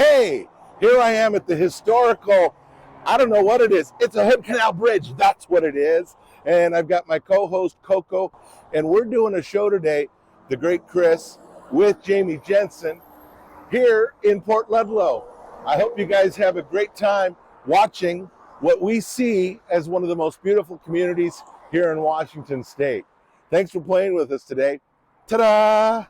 Hey, here I am at the historical, I don't know what it is. It's a Hood Canal bridge. That's what it is. And I've got my co-host, Coco, and we're doing a show today, the great Chris, with Jamie Jensen here in Port Ludlow. I hope you guys have a great time watching what we see as one of the most beautiful communities here in Washington State. Thanks for playing with us today. Ta-da!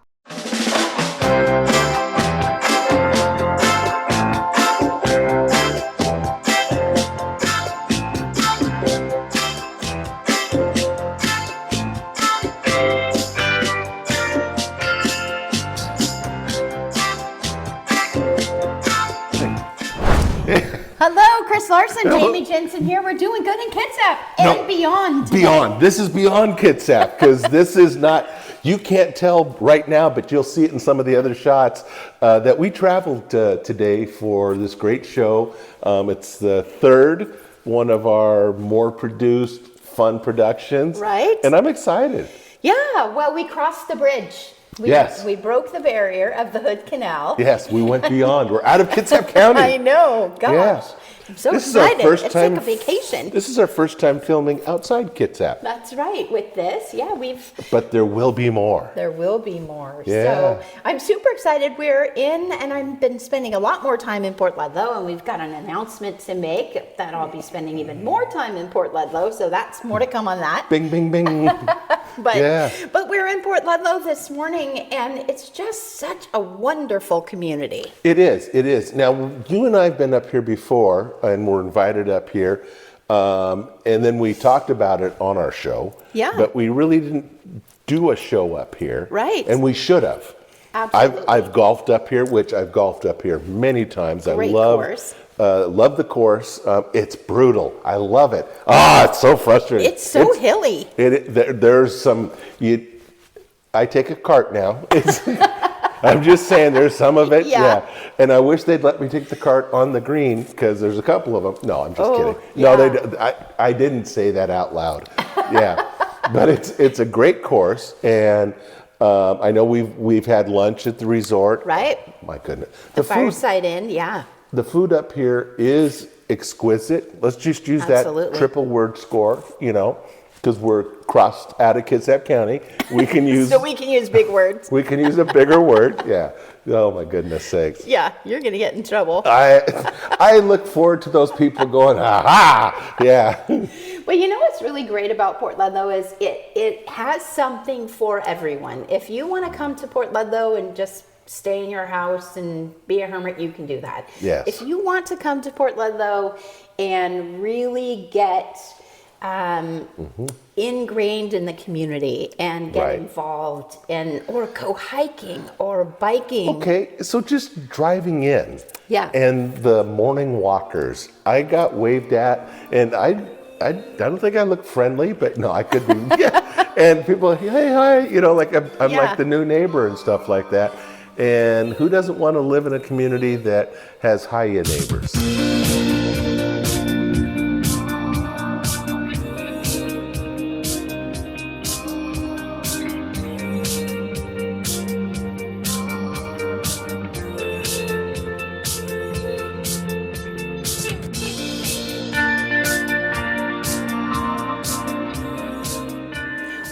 Hello, Chris Larson, Jamie Jensen here. We're doing good in Kitsap and beyond today. Beyond. This is beyond Kitsap because this is not, you can't tell right now, but you'll see it in some of the other shots that we traveled today for this great show. It's the third one of our more produced, fun productions. Right. And I'm excited. Yeah, well, we crossed the bridge. We broke the barrier of the Hood Canal. Yes, we went beyond. We're out of Kitsap County. I know, gosh. Yeah. I'm so This excited. is our first it's time, like a vacation. This is our first time filming outside Kitsap. That's right. With this, yeah, But there will be more. There will be more. Yeah. So I'm super excited. We're in, and I've been spending a lot more time in Port Ludlow, and we've got an announcement to make that I'll be spending even more time in Port Ludlow. So that's more to come on that. Bing, bing, bing. But we're in Port Ludlow this morning, and it's just such a wonderful community. It is. It is. Now, you and I have been up here before, and were invited up here, and then we talked about it on our show. Yeah. But we really didn't do a show up here. Right. And we should have. Absolutely. I've golfed up here, which I've golfed up here many times. Great course. Love the course. It's brutal. I love it. It's so frustrating. It's so hilly. There's some. I take a cart now. I'm just saying, there's some of it. Yeah. And I wish they'd let me take the cart on the green because there's a couple of them. No, I'm just kidding. Yeah. No, I didn't say that out loud. Yeah, but it's a great course, and I know we've had lunch at the resort. Right. My goodness. The Fireside Inn. Yeah. The food up here is exquisite. Let's just use that triple word score, because we're crossed out of Kitsap County. We can use so we can use big words. We can use a bigger word. Yeah. Oh my goodness sakes. Yeah, you're gonna get in trouble. I look forward to those people going, ha! Yeah. Well, you know what's really great about Port Ludlow is it has something for everyone. If you want to come to Port Ludlow and just stay in your house and be a hermit, you can do that. Yes. If you want to come to Port Ludlow and really get ingrained in the community and get involved or go hiking or biking. Okay, so just driving in. Yeah. And the morning walkers. I got waved at, and I don't think I look friendly, but no, I could be. Yeah. And people are, hey, hi, like I'm like the new neighbor and stuff like that. And who doesn't want to live in a community that has hiya neighbors?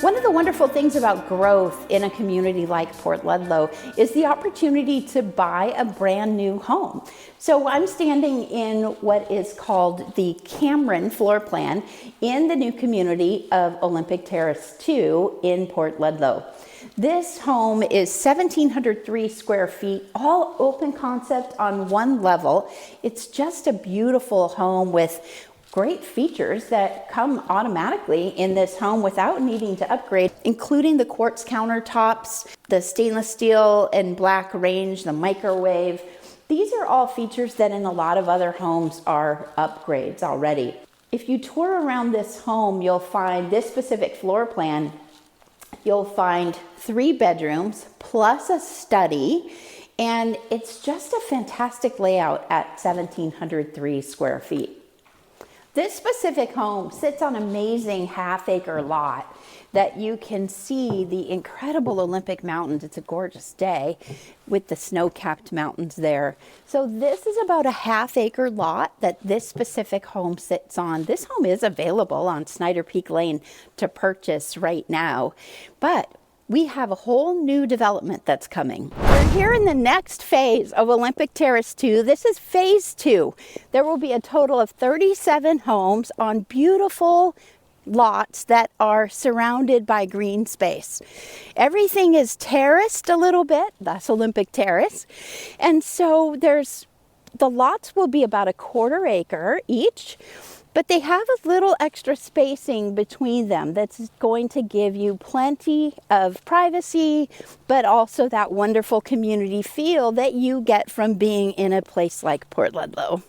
One of the wonderful things about growth in a community like Port Ludlow is the opportunity to buy a brand new home. So I'm standing in what is called the Cameron floor plan in the new community of Olympic Terrace 2 in Port Ludlow. This home is 1,703 square feet, all open concept on one level. It's just a beautiful home with great features that come automatically in this home without needing to upgrade, including the quartz countertops, the stainless steel and black range, the microwave. These are all features that in a lot of other homes are upgrades already. If you tour around this home, you'll find this specific floor plan. You'll find 3 bedrooms plus a study, and it's just a fantastic layout at 1,703 square feet. This specific home sits on an amazing half-acre lot that you can see the incredible Olympic Mountains. It's a gorgeous day with the snow-capped mountains there. So this is about a half-acre lot that this specific home sits on. This home is available on Snyder Peak Lane to purchase right now, but we have a whole new development that's coming. We're here in the next phase of Olympic Terrace 2. This is phase 2. There will be a total of 37 homes on beautiful lots that are surrounded by green space. Everything is terraced a little bit. That's Olympic Terrace. And so the lots will be about a 1/4 acre each. But they have a little extra spacing between them that's going to give you plenty of privacy, but also that wonderful community feel that you get from being in a place like Port Ludlow.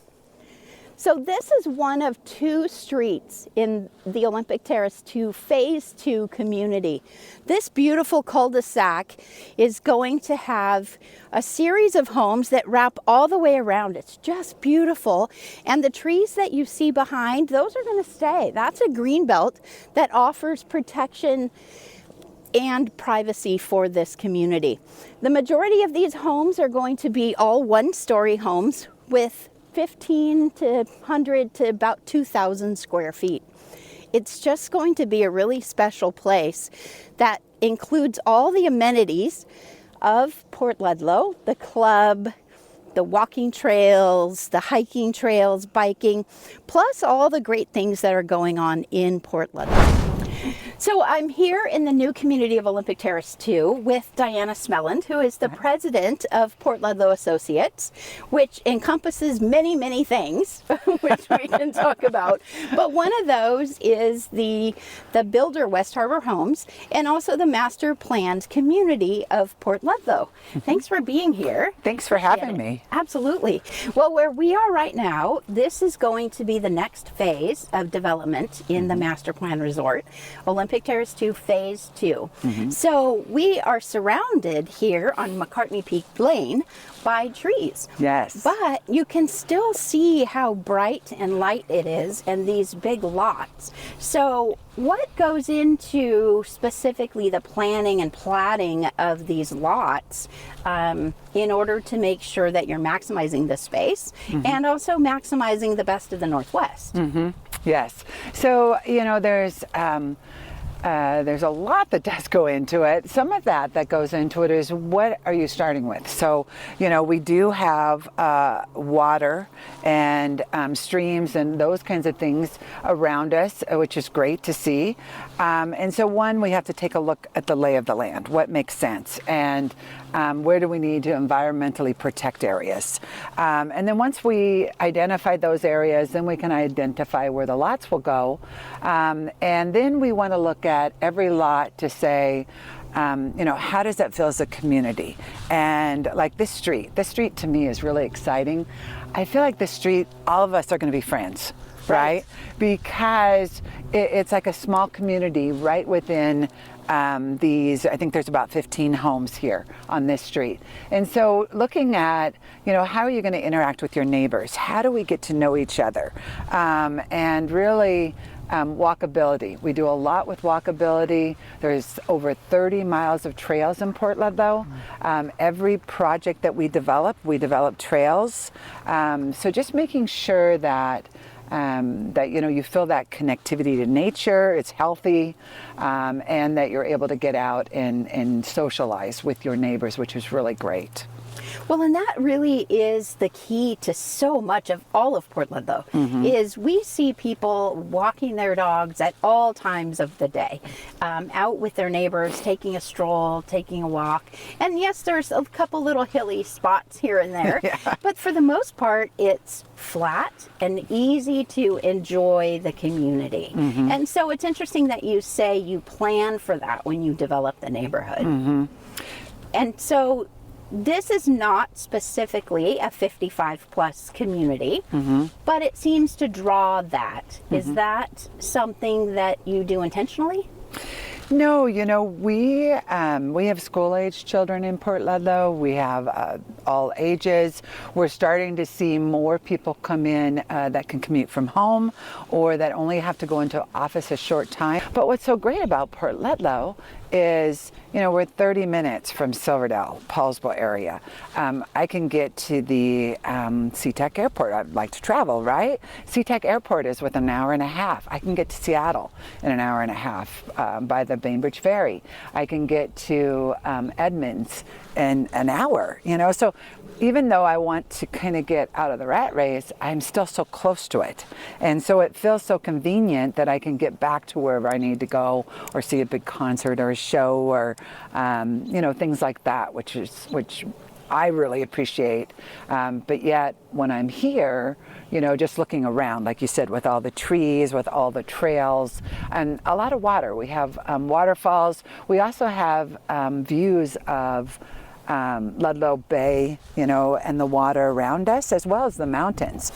So this is one of 2 streets in the Olympic Terrace 2 Phase 2 community. This beautiful cul-de-sac is going to have a series of homes that wrap all the way around. It's just beautiful. And the trees that you see behind, those are going to stay. That's a green belt that offers protection and privacy for this community. The majority of these homes are going to be all 1-story homes with 15 to 100 to about 2,000 square feet. It's just going to be a really special place that includes all the amenities of Port Ludlow, the club, the walking trails, the hiking trails, biking, plus all the great things that are going on in Port Ludlow. So I'm here in the new community of Olympic Terrace 2 with Diana Smelland, who is the president of Port Ludlow Associates, which encompasses many, many things, which we can talk about. But one of those is the builder West Harbor Homes and also the master planned community of Port Ludlow. Thanks for being here. Thanks for having me. Absolutely. Well, where we are right now, this is going to be the next phase of development in the master plan resort. Olympic Terrace 2 Phase 2. So we are surrounded here on McCartney Peak Lane by trees. Yes. But you can still see how bright and light it is and these big lots. So what goes into specifically the planning and platting of these lots in order to make sure that you're maximizing the space and also maximizing the best of the Northwest? Yes. So, you know, there's a lot that does go into it. Some of that goes into it is what are you starting with? So, you know, we do have water and streams and those kinds of things around us, which is great to see. And so we have to take a look at the lay of the land, what makes sense, and where do we need to environmentally protect areas. And then once we identify those areas, then we can identify where the lots will go. And then we want to look at every lot to say, you know, how does that feel as a community? And like this street to me is really exciting. I feel like this street, all of us are going to be friends, right? Because it's like a small community right within I think there's about 15 homes here on this street. And so looking at, you know, how are you going to interact with your neighbors? How do we get to know each other? And really, walkability. We do a lot with walkability. There's over 30 miles of trails in Port Ludlow. Every project that we develop trails. So just making sure that you know, you feel that connectivity to nature, it's healthy, and that you're able to get out and socialize with your neighbors, which is really great. Well, and that really is the key to so much of all of Port Ludlow, is we see people walking their dogs at all times of the day, out with their neighbors, taking a stroll, taking a walk. And yes, there's a couple little hilly spots here and there, but for the most part, it's flat and easy to enjoy the community. And so it's interesting that you say you plan for that when you develop the neighborhood. And so this is not specifically a 55 plus community, but it seems to draw that. Is that something that you do intentionally? No, we have school-age children in Port Ludlow. We have all ages. We're starting to see more people come in that can commute from home or that only have to go into office a short time. But what's so great about Port Ludlow is, we're 30 minutes from Silverdale, Paulsbo area. I can get to the SeaTac Airport. I'd like to travel, right? SeaTac Airport is within an hour and a half. I can get to Seattle in an hour and a half by the Bainbridge Ferry. I can get to Edmonds in an hour, So even though I want to kind of get out of the rat race, I'm still so close to it. And so it feels so convenient that I can get back to wherever I need to go or see a big concert or a show or, things like that, which I really appreciate. But yet when I'm here, just looking around, like you said, with all the trees, with all the trails, and a lot of water. We have waterfalls. We also have views of Ludlow Bay, and the water around us, as well as the mountains.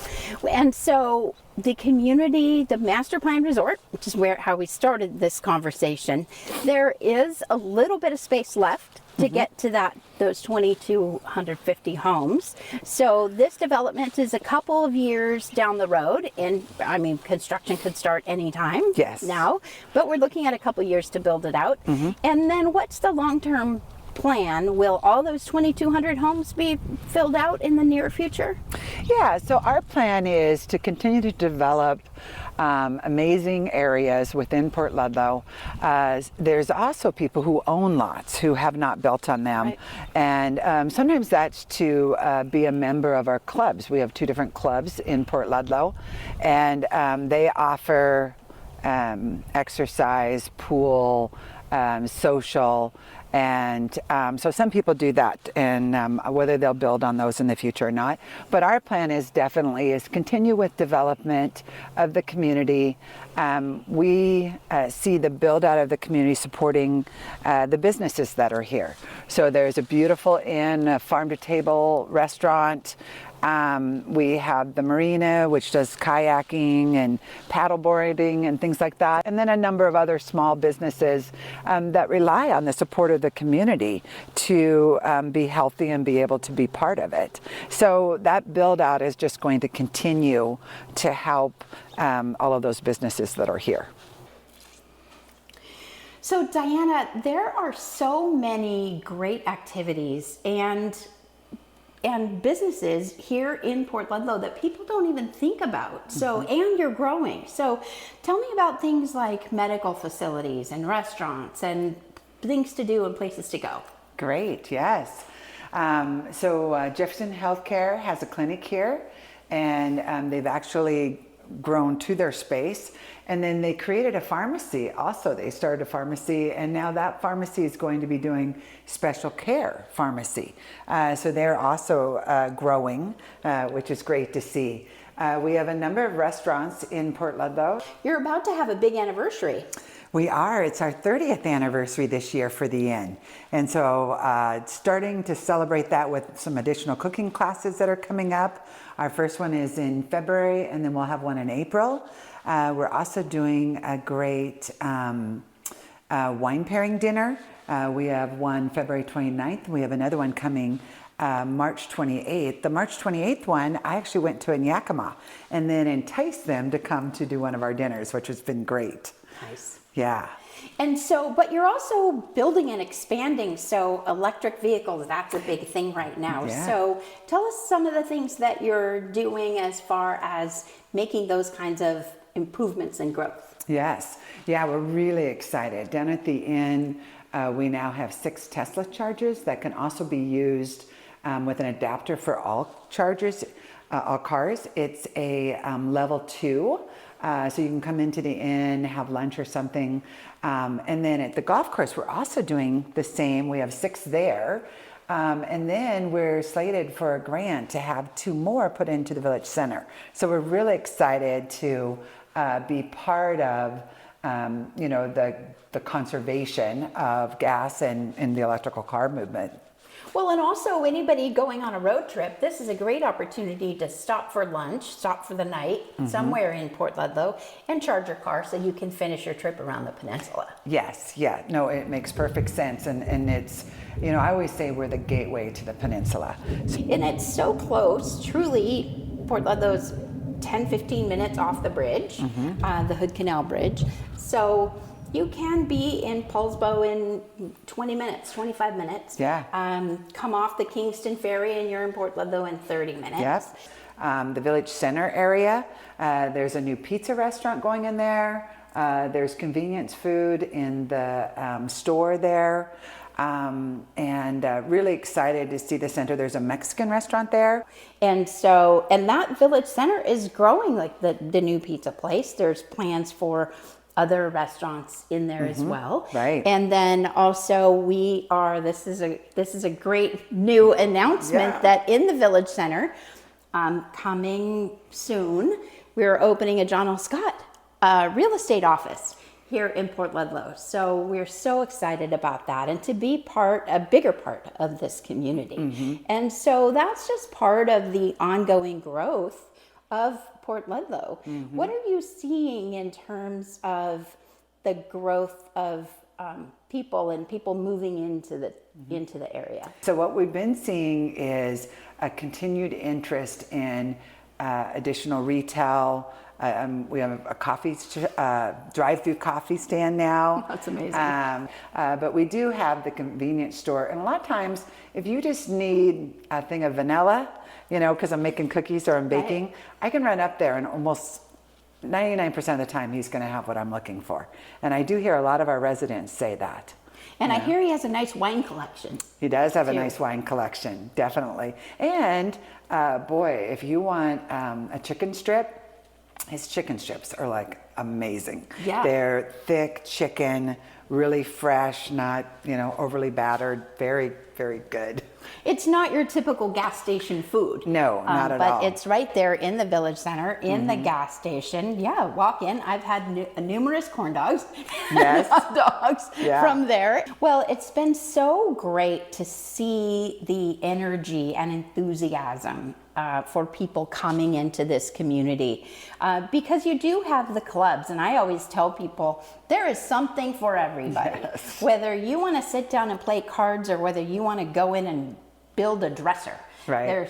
And so the community, the master plan resort, which is how we started this conversation, there is a little bit of space left to get to those 2,250 homes. So this development is a couple of years down the road, and construction could start anytime. Yes. Now, but we're looking at a couple years to build it out. And then what's the long-term plan? Will all those 2,200 homes be filled out in the near future? Yeah, so our plan is to continue to develop amazing areas within Port Ludlow. There's also people who own lots who have not built on them. Right. And sometimes that's to be a member of our clubs. We have 2 different clubs in Port Ludlow, and they offer exercise, pool, social. And so some people do that, and whether they'll build on those in the future or not. But our plan is definitely continue with development of the community. We see the build out of the community supporting the businesses that are here. So there's a beautiful inn, a farm to table restaurant. We have the marina, which does kayaking and paddleboarding and things like that. And then a number of other small businesses that rely on the support of the community to be healthy and be able to be part of it. So that build out is just going to continue to help all of those businesses that are here. So Diana, there are so many great activities and businesses here in Port Ludlow that people don't even think about. So, and you're growing. So tell me about things like medical facilities and restaurants and things to do and places to go. Great, yes. So Jefferson Healthcare has a clinic here, and they've actually grown to their space. And then they created a pharmacy also. They started a pharmacy, and now that pharmacy is going to be doing special care pharmacy. So they're also growing, which is great to see. We have a number of restaurants in Port Ludlow. You're about to have a big anniversary. We are. It's our 30th anniversary this year for the inn. And so starting to celebrate that with some additional cooking classes that are coming up. Our first one is in February, and then we'll have one in April. We're also doing a great wine pairing dinner. We have one February 29th. We have another one coming March 28th. The March 28th one, I actually went to in Yakima and then enticed them to come to do one of our dinners, which has been great. Nice. Yeah. And so, but you're also building and expanding. So electric vehicles, that's a big thing right now. Yeah. So tell us some of the things that you're doing as far as making those kinds of improvements and growth. Yes. Yeah, we're really excited. Down at the inn, we now have 6 Tesla chargers that can also be used with an adapter for all chargers, all cars. It's a level 2. So you can come into the inn, have lunch or something. And then at the golf course, we're also doing the same. We have 6 there. And then we're slated for a grant to have 2 more put into the village center. So we're really excited to be part of, the conservation of gas and the electrical car movement. Well, and also anybody going on a road trip, this is a great opportunity to stop for lunch, stop for the night somewhere in Port Ludlow, and charge your car so you can finish your trip around the peninsula. Yes, yeah, no, it makes perfect sense. And it's, you know, I always say we're the gateway to the peninsula. And it's so close, truly, Port Ludlow's 10-15 minutes off the bridge, the Hood Canal Bridge. So you can be in Paulsbo in 20 minutes, 25 minutes. Yeah. Come off the Kingston Ferry and you're in Port Ludlow in 30 minutes. Yes. The Village Center area, there's a new pizza restaurant going in there. There's convenience food in the store there. And really excited to see the center. There's a Mexican restaurant there. And so, and that Village Center is growing, like the new pizza place. There's plans for other restaurants in there as well. Right. And then also this is a great new announcement that in the Village Center, coming soon, we're opening a John L. Scott real estate office here in Port Ludlow. So we're so excited about that and to be a bigger part of this community. And so that's just part of the ongoing growth of Port Ludlow. What are you seeing in terms of the growth of people and people moving into the area? So what we've been seeing is a continued interest in additional retail. We have a drive-through coffee stand now. That's amazing. But we do have the convenience store. And a lot of times, if you just need a thing of vanilla, you know, because I'm making cookies or I'm baking, I can run up there and almost 99% of the time he's going to have what I'm looking for. And I do hear a lot of our residents say that. And I hear he has a nice wine collection. He does have a nice wine collection, definitely. And boy, if you want a chicken strip, his chicken strips are like amazing. Yeah. They're thick chicken, really fresh, not, you know, overly battered, very, very good. It's not your typical gas station food. No, not at all. But it's right there in the Village Center, in the gas station. Yeah, walk in. I've had numerous corn dogs and hot dogs from there. Well, it's been so great to see the energy and enthusiasm for people coming into this community because you do have the clubs, and I always tell people there is something for everybody. Yes. Whether you want to sit down and play cards or whether you want to go in and build a dresser. Right.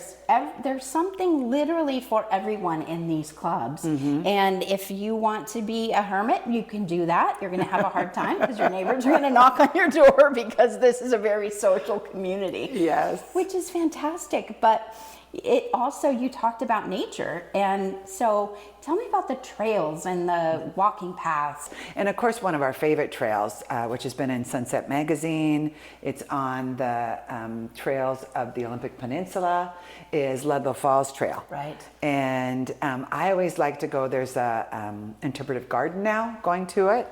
There's something literally for everyone in these clubs. And if you want to be a hermit, you can do that. You're going to have a hard time because your neighbors are going to knock on your door because this is a very social community. Yes. Which is fantastic. But it also, you talked about nature, and so tell me about the trails and the walking paths. And of course, one of our favorite trails, which has been in Sunset Magazine, it's on the trails of the Olympic Peninsula, is Ludlow Falls Trail. Right. And I always like to go, there's a interpretive garden now going to it.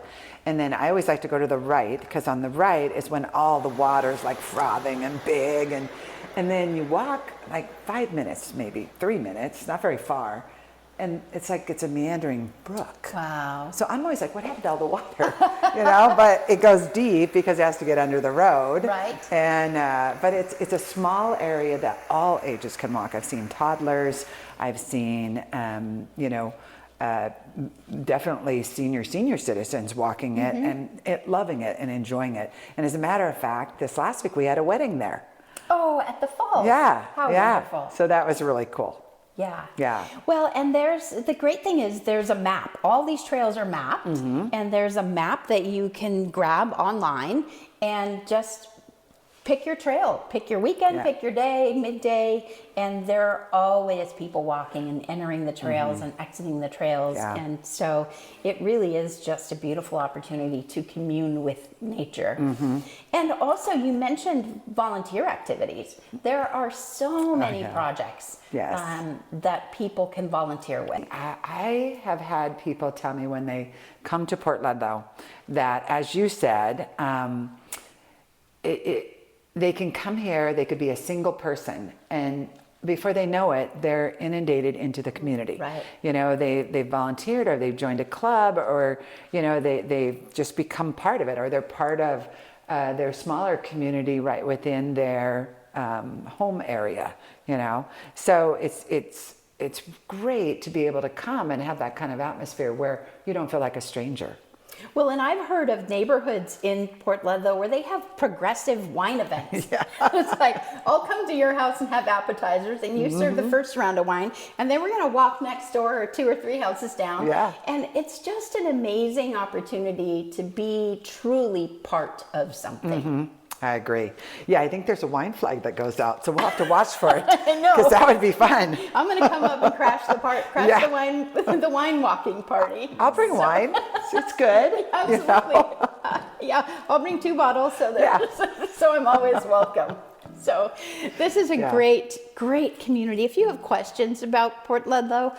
And then I always like to go to the right, because on the right is when all the water's like frothing and big, and then you walk like 5 minutes, maybe 3 minutes, not very far, and it's like it's a meandering brook. Wow. So I'm always like, what happened to all the water? You know, but it goes deep because it has to get under the road. Right. And but it's a small area that all ages can walk. I've seen toddlers. I've seen definitely senior citizens walking it and loving it and enjoying it. And as a matter of fact, this last week we had a wedding there. Oh, at the falls. Yeah. How yeah. wonderful. So that was really cool. Yeah. Yeah. Well, and the great thing is there's a map. All these trails are mapped, and there's a map that you can grab online and just pick your trail, pick your weekend, pick your day, midday, and there are always people walking and entering the trails and exiting the trails. Yeah. And so it really is just a beautiful opportunity to commune with nature. And also you mentioned volunteer activities. There are so many projects that people can volunteer with. I have had people tell me when they come to Port Ludlow that, as you said, they can come here, they could be a single person, and before they know it, they're inundated into the community. Right. You know, they've volunteered, or they've joined a club, or, you know, they've just become part of it, or they're part of their smaller community right within their home area, you know. So it's great to be able to come and have that kind of atmosphere where you don't feel like a stranger. Well, and I've heard of neighborhoods in Port Ludlow where they have progressive wine events. Yeah. It's like, I'll come to your house and have appetizers, and you serve the first round of wine, and then we're going to walk next door or 2 or 3 houses down. Yeah. And it's just an amazing opportunity to be truly part of something. I agree. Yeah, I think there's a wine flag that goes out, so we'll have to watch for it. I know. Because that would be fun. I'm going to come up and crash the wine walking party. I'll bring wine. It's good. Absolutely. You know? Yeah, I'll bring 2 bottles so I'm always welcome. So this is a great community. If you have questions about Port Ludlow,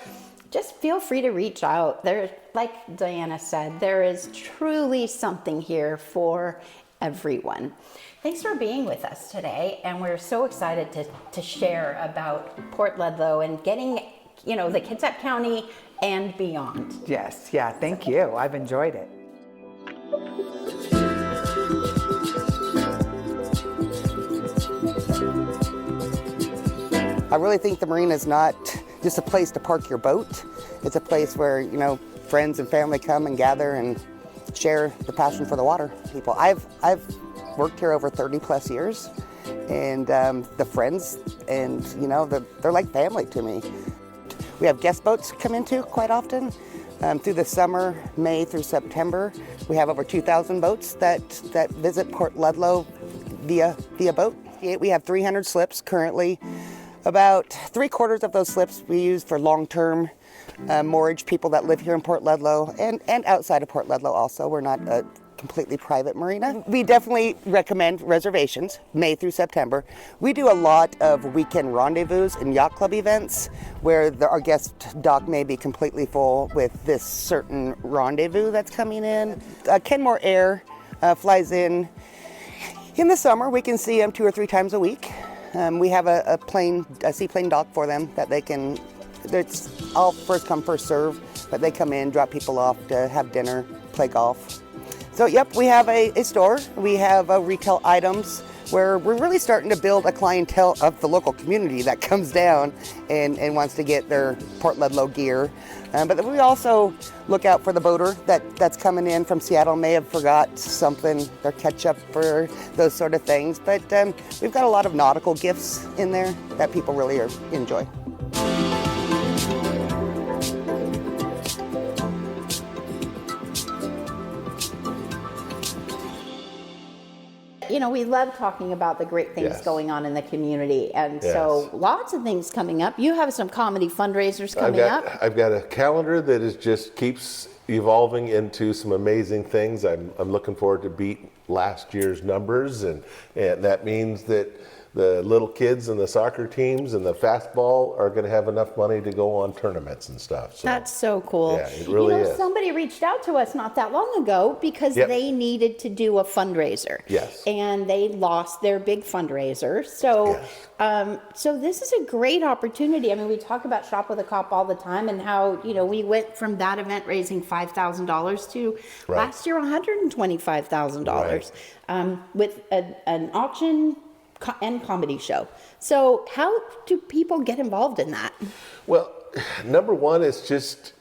just feel free to reach out. There, like Diana said, there is truly something here for everyone. Thanks for being with us today, and we're so excited to share about Port Ludlow and getting, the Kitsap County and beyond. Yes, yeah, thank you. I've enjoyed it. I really think the marina is not just a place to park your boat. It's a place where, friends and family come and gather and share the passion for the water. People, I've worked here over 30 plus years, and the friends, and they're like family to me. We have guest boats come into quite often. Through the summer, May through September, we have over 2,000 boats that visit Port Ludlow via boat. We have 300 slips currently. About 3/4 of those slips we use for long-term moorage, people that live here in Port Ludlow and outside of Port Ludlow also. We're not a completely private marina. We definitely recommend reservations, May through September. We do a lot of weekend rendezvous and yacht club events where our guest dock may be completely full with this certain rendezvous that's coming in. Kenmore Air flies in the summer. We can see them 2 or 3 times a week. We have a seaplane dock for them that they can, it's all first come, first serve, but they come in, drop people off to have dinner, play golf. So yep, we have a store, we have retail items where we're really starting to build a clientele of the local community that comes down and wants to get their Port Ludlow gear. But we also look out for the boater that's coming in from Seattle, may have forgot something, their ketchup or those sort of things. But we've got a lot of nautical gifts in there that people really enjoy. We love talking about the great things going on in the community. And so lots of things coming up. You have some comedy fundraisers coming up. I've got a calendar that just keeps evolving into some amazing things. I'm looking forward to beat last year's numbers. And that means that the little kids and the soccer teams and the fastball are going to have enough money to go on tournaments and stuff. So, that's so cool. Yeah, it really is. Somebody reached out to us not that long ago because they needed to do a fundraiser. Yes. And they lost their big fundraiser. So, so this is a great opportunity. I mean, we talk about Shop with a Cop all the time and how, we went from that event raising $5,000 to last year $125,000 with an auction and comedy show. So how do people get involved in that? Well, number one is just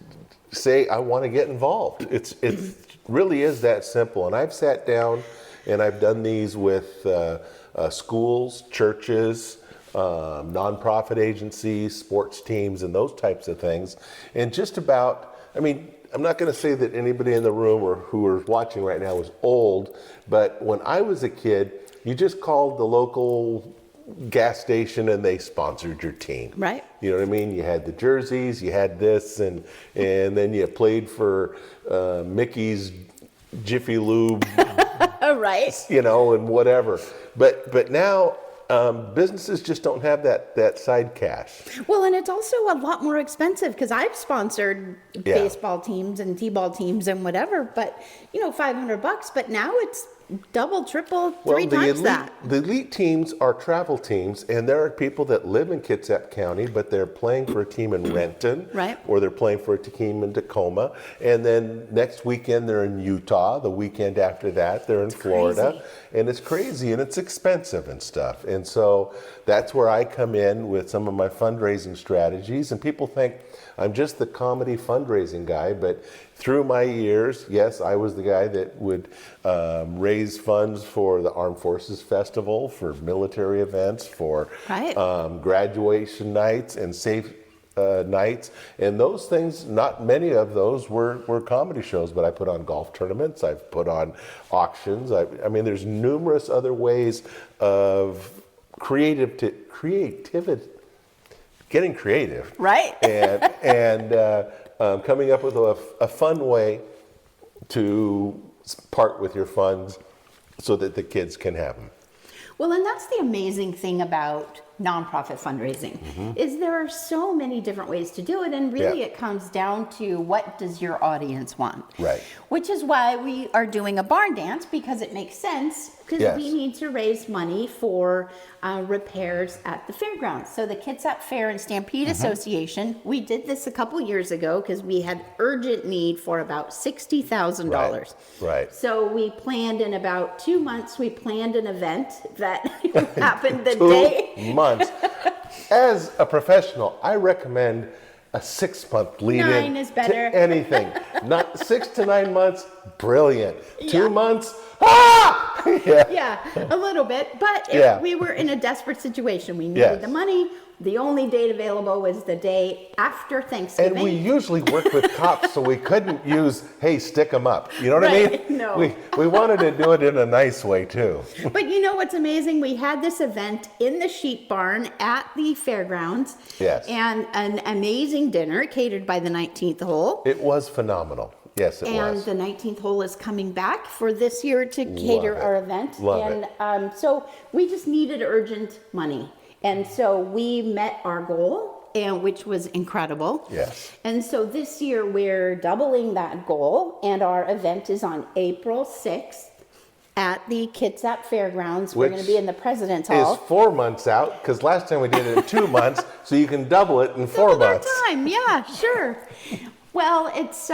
say, I want to get involved. It really is that simple. And I've sat down and I've done these with schools, churches, nonprofit agencies, sports teams, and those types of things. And just about, I'm not going to say that anybody in the room or who are watching right now is old, but when I was a kid, you just called the local gas station and they sponsored your team. Right. You know what I mean? You had the jerseys, you had this, and then you played for Mickey's Jiffy Lube, right. And whatever. But now businesses just don't have that side cash. Well, and it's also a lot more expensive because I've sponsored baseball teams and t-ball teams and whatever, but $500, but now it's double, triple, Well, three times that. The elite teams are travel teams, and there are people that live in Kitsap County, but they're playing for a team in Renton, Right. or they're playing for a team in Tacoma, and then next weekend they're in Utah. The weekend after that, they're in Florida, crazy. and it's crazy and it's expensive and stuff. And so that's where I come in with some of my fundraising strategies, and people think I'm just the comedy fundraising guy, but through my years, yes, I was the guy that would raise funds for the Armed Forces Festival, for military events, for Right. Graduation nights and safe nights. And those things, not many of those were comedy shows, but I put on golf tournaments, I've put on auctions. I mean, there's numerous other ways of creativity, getting creative. Right. and coming up with a fun way to part with your funds so that the kids can have them. Well, and that's the amazing thing about nonprofit fundraising is there are so many different ways to do it, and really Yeah. it comes down to what does your audience want. Right. Which is why we are doing a barn dance, because it makes sense, because Yes. we need to raise money for repairs at the fairgrounds. So the Kitsap Fair and Stampede Association, we did this a couple years ago because we had urgent need for about $60,000. Right. So we planned in about 2 months, we planned an event that happened the 2 day. months. As a professional, I recommend a 6-month lead-in 9 is better. to anything. Not 6 to 9 months, brilliant. Yeah. 2 months, ah! Yeah. Yeah, a little bit. But Yeah. we were in a desperate situation. We needed Yes. the money. The only date available was the day after Thanksgiving. And we usually worked with cops, so we couldn't use, hey, stick them up. You know what I Right, mean? no. We wanted to do it in a nice way, too. But you know what's amazing? We had this event in the sheep barn at the fairgrounds. Yes. And an amazing dinner catered by the 19th hole. It was phenomenal. Yes, it And was. the 19th hole is coming back for this year to cater it. our event. Love and so we just needed urgent money. And so we met our goal, and which was incredible. Yes. And so this year we're doubling that goal, and our event is on April 6th at the Kitsap Fairgrounds. We're Which going to be in the President's Is Hall. 4 months out, because last time we did it in 2 months, so you can double it in 4 Double our months. time, yeah, sure. Well, it's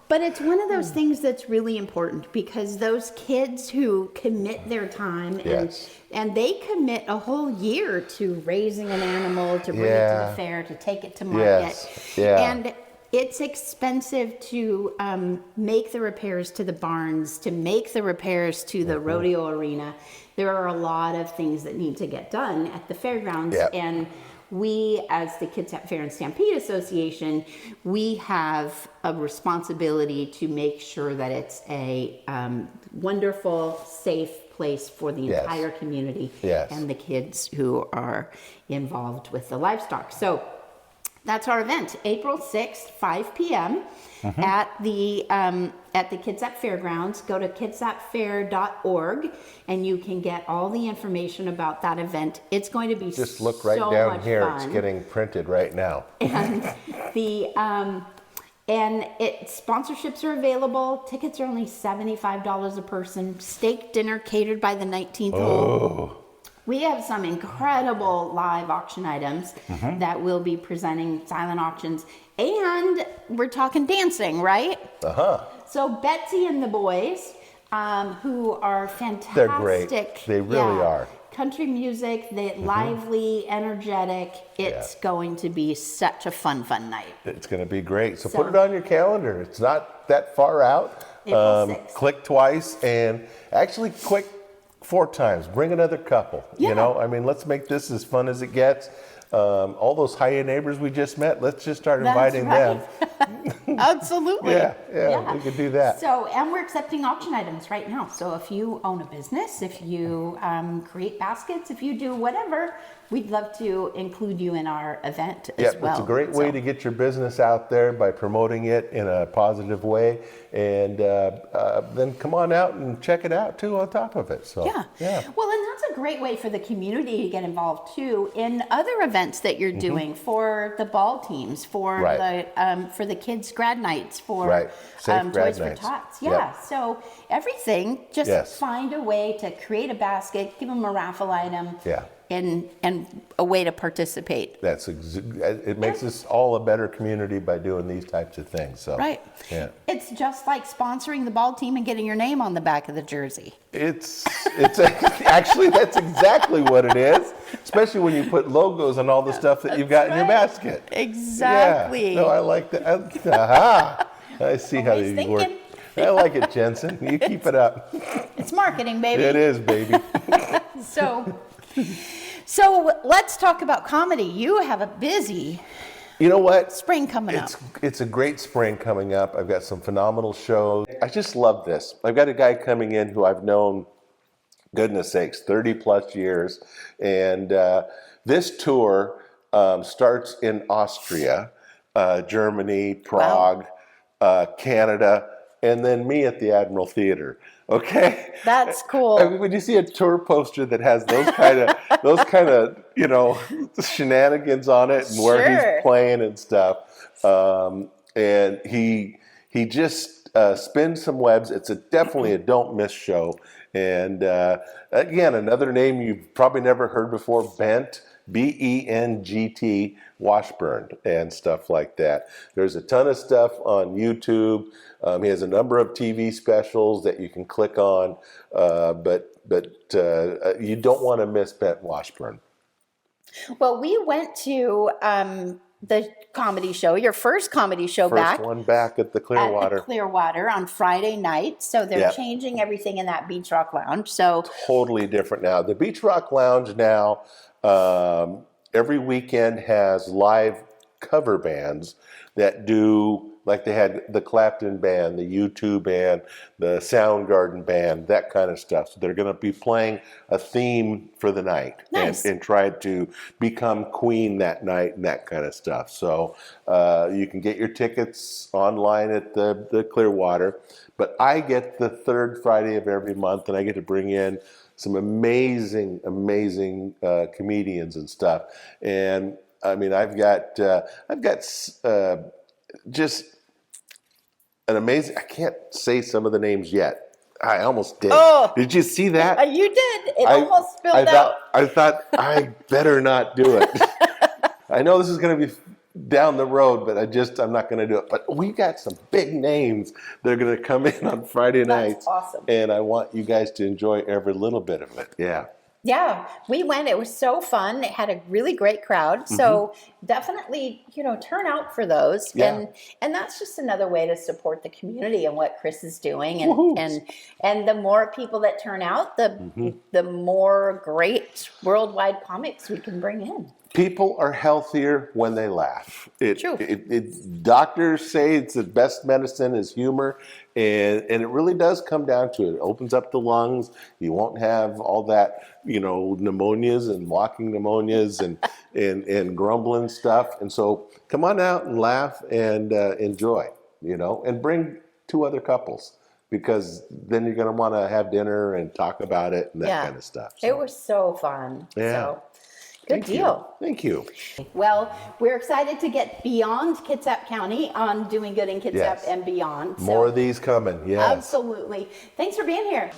but it's one of those things that's really important, because those kids who commit their time Yes. and they commit a whole year to raising an animal, to bring it to Yeah. the fair, to take it to market. Yes, yeah. And it's expensive to make the repairs to the barns, to make the repairs to the Mm-hmm. rodeo arena. There are a lot of things that need to get done at the fairgrounds. Yep. And we, as the Kitsap Fair and Stampede Association, we have a responsibility to make sure that it's a wonderful, safe place for the Yes. entire community Yes. and the kids who are involved with the livestock. So that's our event, April 6th, 5 p.m. at the Kitsap Fairgrounds. Go to kitsapfair.org and you can get all the information about that event. It's going to be Just look right so down much here. fun. It's getting printed right now. And sponsorships are available. Tickets are only $75 a person. Steak dinner catered by the 19th hole. We have some incredible live auction items that we'll be presenting, silent auctions, and we're talking dancing, right? So Betsy and the boys, who are fantastic. They're great. They really are. Country music, lively, energetic. It's going to be such a fun night. It's going to be great. So So- put it on your calendar. It's not that far out. April 6th. Click twice, and actually click 4 times. Bring another couple. Yeah. You know, I mean, let's make this as fun as it gets. All those hiya neighbors we just met, let's just start That's inviting them. Absolutely. Yeah, we could do that. So, and we're accepting auction items right now. So if you own a business, if you create baskets, if you do whatever, we'd love to include you in our event Yeah, as well. it's a great way to get your business out there by promoting it in a positive way, and then come on out and check it out too on top of it. So Yeah. Well, and that's a great way for the community to get involved too in other events that you're doing for the ball teams, for the kids' grad nights, for Safe grad Toys nights. for Tots. Yeah. So everything, just find a way to create a basket, give them a raffle item. And a way to participate. It makes us all a better community by doing these types of things. So it's just like sponsoring the ball team and getting your name on the back of the jersey. It's actually, that's exactly what it is. Especially when you put logos on all the stuff that you've got in your basket. Exactly. Yeah. No, I like that. I see how you work. I like it, Jensen. You keep it up. It's marketing, baby. It is, baby. So let's talk about comedy. You have a busy spring coming up. It's a great spring coming up. I've got some phenomenal shows. I just love this. I've got a guy coming in who I've known, goodness sakes, 30 plus years. And this tour starts in Austria, Germany, Prague, Canada, and then me at the Admiral Theater. Okay, that's cool. I mean, when you see a tour poster that has those kind of shenanigans on it, and where he's playing and stuff, and he just spins some webs. It's definitely a don't miss show. And again, another name you've probably never heard before, Bent, BENGT, Washburn, and stuff like that. There's a ton of stuff on YouTube. He has a number of TV specials that you can click on, but you don't want to miss Bent Washburn. Well, we went to the comedy show, your first comedy show back. First one back at the Clearwater. At the Clearwater on Friday night. So they're changing everything in that Beach Rock Lounge. So totally different now. The Beach Rock Lounge now, every weekend has live cover bands that do, like they had the Clapton band, the U2 band, the Soundgarden band, that kind of stuff. So they're going to be playing a theme for the night. Nice. and try to become Queen that night and that kind of stuff. So you can get your tickets online at the Clearwater. But I get the third Friday of every month, and I get to bring in some amazing comedians and stuff. And I mean, I've got just an amazing. I can't say some of the names yet. I almost did. Oh, did you see that? You did. It almost spilled out. I thought I better not do it. I know this is going to be down the road, but I'm not going to do it. But we got some big names that are going to come in on Friday nights. That's awesome. And I want you guys to enjoy every little bit of it. Yeah. Yeah, we went. It was so fun. It had a really great crowd. So definitely, turn out for those. Yeah. And that's just another way to support the community and what Chris is doing. And the more people that turn out, the more great worldwide comics we can bring in. People are healthier when they laugh. True. Doctors say it's the best medicine is humor, and it really does come down to it. It opens up the lungs. You won't have all that, pneumonias and walking pneumonias and grumbling stuff. And so come on out and laugh and enjoy, and bring 2 other couples, because then you're going to want to have dinner and talk about it and that kind of stuff. So. It was so fun. Yeah. So. Good deal. Thank you. Well, we're excited to get beyond Kitsap County on doing good in Kitsap and beyond. More of these coming, yes. Absolutely. Thanks for being here.